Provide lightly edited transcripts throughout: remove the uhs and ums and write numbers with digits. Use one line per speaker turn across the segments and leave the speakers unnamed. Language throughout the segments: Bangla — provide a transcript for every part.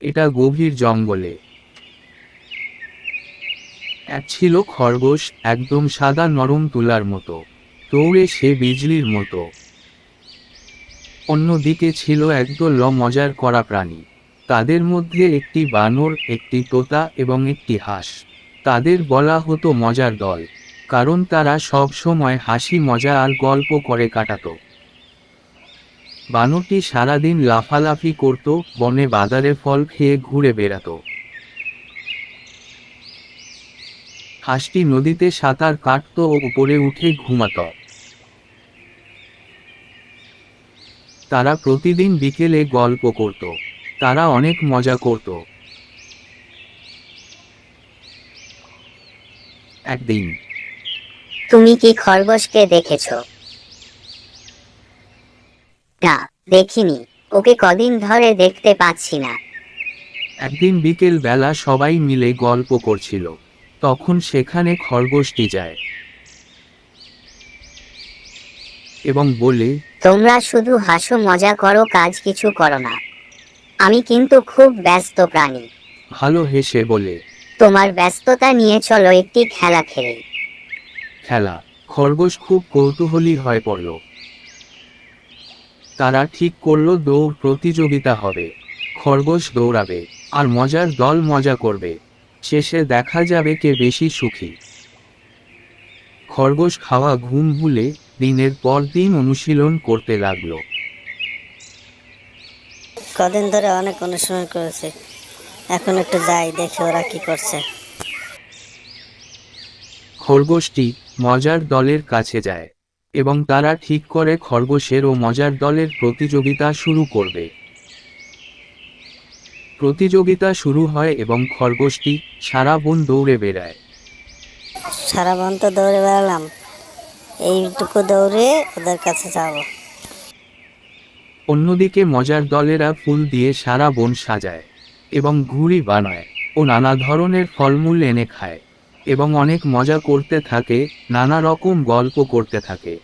এটা গভীর জঙ্গলে এক ছিল খরগোশ, একদম সাদা নরম তুলার মতো। দৌড়ে সে বিজলির মতো। অন্যদিকে ছিল একদল মজার করা প্রাণী। তাদের মধ্যে একটি বানর, একটি তোতা এবং একটি হাঁস। তাদের বলা হতো মজার দল, কারণ তারা সব সময় হাসি মজা আর গল্প করে কাটাতো। বানরটি সারাদিন লাফালাফি করত, বনে বাজারে ফল খেয়ে ঘুরে বেড়াতো। হাঁসটি নদীতে সাঁতার কাটত ও উপরে উঠে ঘুমাত। তারা প্রতিদিন বিকেলে গল্প করত। তারা অনেক মজা করত। একদিন
তুমি কি খরগোশকে দেখেছো? না, দেখিনি। ওকে কদিন ধরে দেখতে পাচ্ছি না।
একদিন বিকেল বেলা সবাই মিলে গল্প করছিল। তখন সেখানে খরগোশটি যায় এবং বলে,
তোমরা শুধু হাসো, মজা করো, কাজ কিছু করো না। আমি কিন্তু খুব ব্যস্ত প্রাণী।
ভালো হেসে বলে,
তোমার ব্যস্ততা নিয়ে চলো একটি খেলা খেলি।
খেলা? খরগোশ খুব কৌতূহলী হয়ে পড়ল। তারা ঠিক করলো দৌড় প্রতিযোগিতা হবে। খরগোশ দৌড়াবে আর মজার দল মজা করবে। শেষে দেখা যাবে কে বেশি সুখী। খরগোশ খাওয়া ঘুম ভুলে দিনের পর দিন অনুশীলন করতে লাগলো।
কদিন ধরে অনেক অনুশীলন করেছে, এখন একটু যাই দেখি ওরা কি করছে।
খরগোশটি মজার দলের কাছে যায় এবং তারা ঠিক করে খরগোশের ও মজার দলের প্রতিযোগিতা শুরু করবে। প্রতিযোগিতা শুরু হয় এবং খরগোশটি সারা বন দৌড়ে বেড়ায়।
সারা বন তো দৌড়ে বেড়ালাম, এইটুকু দৌড়ে ওদের কাছে যাব।
অন্যদিকে মজার দলেরা ফুল দিয়ে সারা বন সাজায় এবং ঘুড়ি বানায় ও নানা ধরনের ফলমূল এনে খায় এবং অনেক মজা করতে থাকে, নানা রকম গল্প করতে থাকে।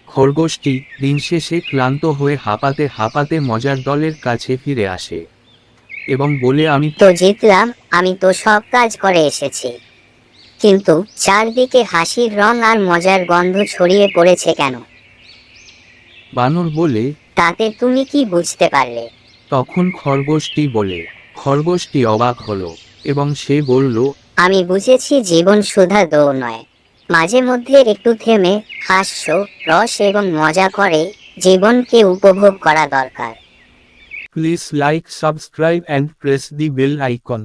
খরগোশটি দিন শেষে ক্লান্ত হয়ে হাঁপাতে হাঁপাতে মজার দলের কাছে ফিরে আসে এবং বলে, আমি
তো জিতলাম, আমি তো সব কাজ করে এসেছি, কিন্তু চারদিকে হাসির রং আর মজার গন্ধ ছড়িয়ে পড়েছে কেন?
বানর বলে।
তাতে তুমি কি বুঝতে পারলে?
তখন খরগোশটি অবাক হলো এবং সে বলল,
আমি বুঝেছি, জীবন শুধু দৌড় নয়, মাঝে মধ্যে একটু থেমে হাস্য, রস এবং মজা করে জীবনকে উপভোগ করা দরকার।
Please like, subscribe and press the bell icon.